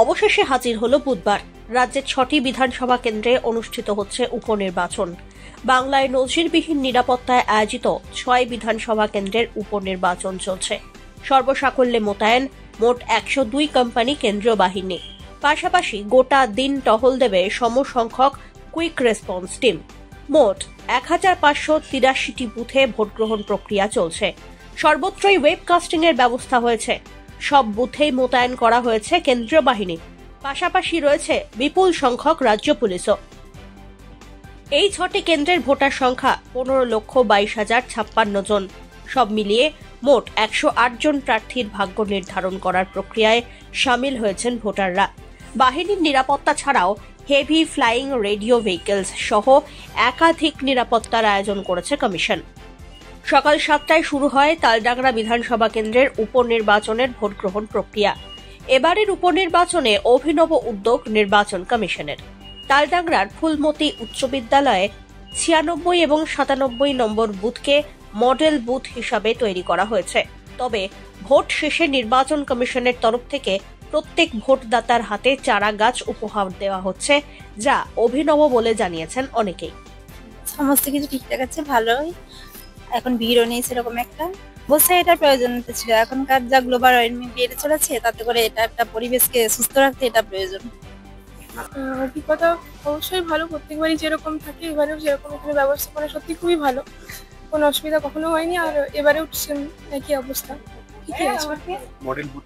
অবশেষে হাজির হলো বুধবার। রাজ্যের 6টি বিধানসভা কেন্দ্রে অনুষ্ঠিত হচ্ছে উপনির্বাচন। বাংলায় নজিরবিহীন নিরাপত্তায় আয়োজিত 6 বিধানসভা কেন্দ্রের উপনির্বাচন চলছে। সর্বসাকল্যে মোতায়েন মোট 102 কোম্পানি কেন্দ্রীয় বাহিনী। পাশাপাশি গোটা দিন টহল দেবে সমসংখ্যক কুইক রেসপন্স টিম। মোট 1583টি বুথে ভোটগ্রহণ প্রক্রিয়া চলছে। সর্বত্রই ওয়েবকাস্টিং এর ব্যবস্থা হয়েছে। সব বুথেই মোতায়েন করা হয়েছে কেন্দ্রীয় বাহিনী। পাশাপাশি রয়েছে বিপুল সংখ্যক রাজ্য পুলিশও। এই 6টি কেন্দ্রের ভোটার সংখ্যা 15,22,056 জন। সব মিলিয়ে মোট 108 জন প্রার্থীর ভাগ্য নির্ধারণ করার প্রক্রিয়ায় সামিল হয়েছেন ভোটাররা। বাহিনীর নিরাপত্তা ছাড়াও হেভি ফ্লাইং রেডিও ভেহিকলস সহ একাধিক নিরাপত্তার আয়োজন করেছে কমিশন। সকাল 7টায় শুরু হয় তালডাংরা বিধানসভা কেন্দ্রের উপনির্বাচনের ভোট গ্রহণ প্রক্রিয়া। এবারের উপনির্বাচনে অভিনব উদ্যোগ নির্বাচন কমিশনের। তালডাংরার ফুলমতি উচ্চ বিদ্যালয়ে 96 এবং 97 নম্বর বুথকে মডেল বুথ হিসাবে তৈরি করা হয়েছে। তবে ভোট শেষে নির্বাচন কমিশনের তরফ থেকে প্রত্যেক ভোটদাতার হাতে চারা গাছ উপহার দেওয়া হচ্ছে, যা অভিনব বলে জানিয়েছেন অনেকেই। সমস্ত কিছু ঠিকঠাক আছে, ভালোই। এখন ভিড়ও নেই সেরকম একটা। বলছে এটা প্রয়োজন ছিল, এখনকার যা গ্লোবাল ওয়ার্মিং বেড়ে চলেছে, তাতে করে এটা একটা পরিবেশকে সুস্থ রাখতে এটা প্রয়োজন। অভিজ্ঞতা অবশ্যই ভালো, প্রত্যেকবারই যেরকম থাকে এবারেও সেরকম এখানে ব্যবস্থাপনা সত্যি খুবই ভালো, কোনো অসুবিধা কখনো হয়নি। আর এবারেও সেম একই অবস্থা, ঠিকই আছে। মডেল বুথ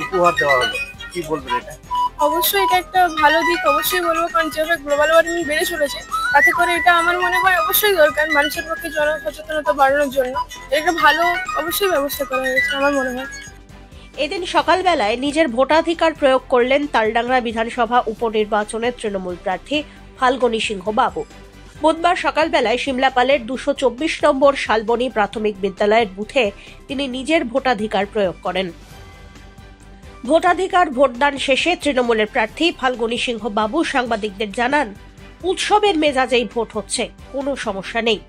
উপহার দেওয়া হলো, কি বলবেন এটা? অবশ্যই এটা একটা ভালো দিক, অবশ্যই বলবো, কারণ যেভাবে গ্লোবাল ওয়ার্মিং বেড়ে চলেছে তাতে করে এটা আমার মনে হয় অবশ্যই দরকার মানুষের পক্ষে জনসচেতনতা বাড়ানোর জন্য। এটা ভালো অবশ্যই ব্যবস্থা করা হয়েছে আমার মনে হয়। এদিন সকালবেলায় নিজের ভোটাধিকার প্রয়োগ করলেন তালডাংরা বিধানসভা উপনির্বাচনের তৃণমূল প্রার্থী ফাল্গুনী সিংহ বাবু। বুধবার সকালবেলায় সিমলাপালের 224 নম্বর শালবনী প্রাথমিক বিদ্যালয়ের বুথে তিনি নিজের ভোটাধিকার প্রয়োগ করেন। ভোটাধিকার ভোটদান শেষে তৃণমূলের প্রার্থী ফাল্গুনী সিংহ বাবু সাংবাদিকদের জানান, উৎসবের মেজাজেই ভোট হচ্ছে, কোনো সমস্যা নেই।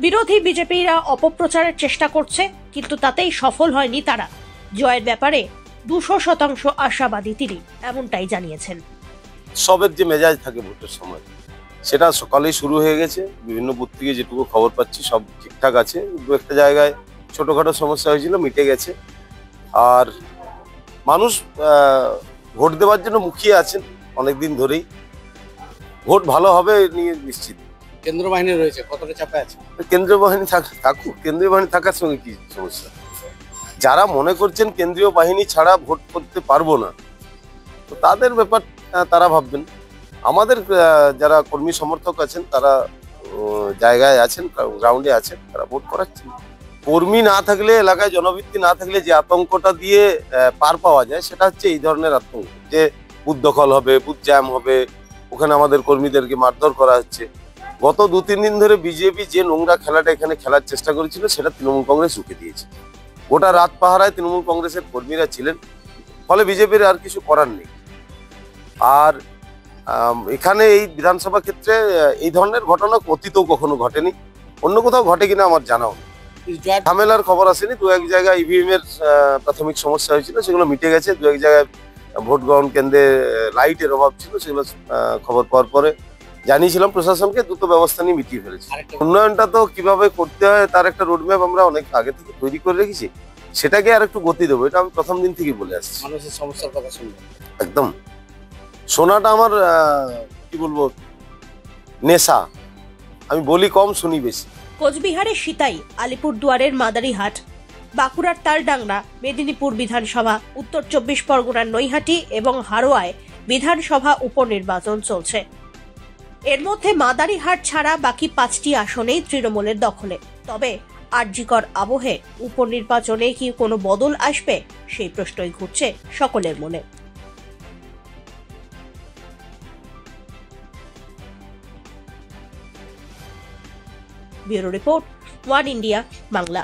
বিরোধী বিজেপিরা অপপ্রচারের চেষ্টা করছে, কিন্তু তাতেই সফল হয়নি তারা। জয়ের ব্যাপারে 200% আশাবাদী তিনি, এমনটাই জানিয়েছেন। সবের যে মেজাজ থাকে ভোটের সময়, সেটা সকালেই শুরু হয়ে গেছে। বিভিন্ন বুথ থেকে যেটুকু খবর পাচ্ছি সব ঠিকঠাক আছে। দু একটা জায়গায় ছোটখাটো সমস্যা হয়েছিল, মিটে গেছে। আর মানুষ ভোট দেওয়ার জন্য মুখিয়ে আছেন অনেকদিন ধরেই। ভোট ভালো হবে নিয়ে নিশ্চিত। কেন্দ্রীয় বাহিনী রয়েছে, কতটা চাপে আছে? কেন্দ্রীয় বাহিনী থাকুক, কেন্দ্রীয় বাহিনী থাকার সঙ্গে কি সমস্যা? যারা মনে করছেন কেন্দ্রীয় বাহিনী ছাড়া ভোট করতে পারবো না, তো তাদের ব্যাপার তারা ভাববেন। আমাদের যারা কর্মী সমর্থক আছেন তারা জায়গায় আছেন, গ্রাউন্ডে আছেন, তারা ভোট করাচ্ছেন। কর্মী না থাকলে, এলাকায় জনভিত্তি না থাকলে যে আতঙ্কটা দিয়ে পার পাওয়া যায়, সেটা হচ্ছে এই ধরনের আতঙ্ক, যে বুথ দখল হবে, বুথ জ্যাম হবে, ওখানে আমাদের কর্মীদেরকে মারধর করা হচ্ছে। গত 2-3 দিন ধরে বিজেপি যে নোংরা খেলাটা এখানে খেলার চেষ্টা করেছিল, সেটা তৃণমূল কংগ্রেস রুখে দিয়েছে। গোটা রাত পাহারায় তৃণমূল কংগ্রেসের কর্মীরা ছিলেন, ফলে বিজেপির আর কিছু করার নেই। আর এখানে এই বিধানসভা ক্ষেত্রে এই ধরনের ঘটনা অতীতেও কখনো ঘটেনি, অন্য কোথাও ঘটে কিনা আমার জানাও নেই। ঝামেলার খবর আসেনি। 2-1 জায়গায় ইভিএম এর প্রাথমিক সমস্যা হয়েছিল, সেগুলো মিটে গেছে। 2-1 জায়গায় ভোট গ্রহণ কেন্দ্রে লাইটের অভাব ছিল, সেগুলো খবর পাওয়ার পরে জানিয়েছিলাম প্রশাসনকে, দ্রুত ব্যবস্থা নিয়ে মিটিয়ে ফেলেছি। উন্নয়নটা তো কিভাবে করতে হয় তার একটা রোডম্যাপ আমরা অনেক আগে থেকে তৈরি করে রেখেছি, সেটাকে আর একটু গতি দেবো, এটা আমি প্রথম দিন থেকেই বলে আসছি। মানুষের সমস্যার কথা শুনবো, একদম। শোনাটা আমার কি বলবো, নেশা। আমি বলি কম, শুনি বেশি। কোচবিহারের সিতাই, আলিপুরদুয়ারের মাদারিহাট, বাঁকুড়ার তালডাংরা, মেদিনীপুর বিধানসভা, উত্তর 24 পরগনার নৈহাটি এবং হারোয়ায় বিধানসভা উপনির্বাচন চলছে। এর মধ্যে মাদারিহাট ছাড়া বাকি 5টি আসনেই তৃণমূলের দখলে। তবে আরজিকর আবহে উপনির্বাচনে কি কোনো বদল আসবে, সেই প্রশ্নই ঘুরছে সকলের মনে। Bureau report, one India Bangla.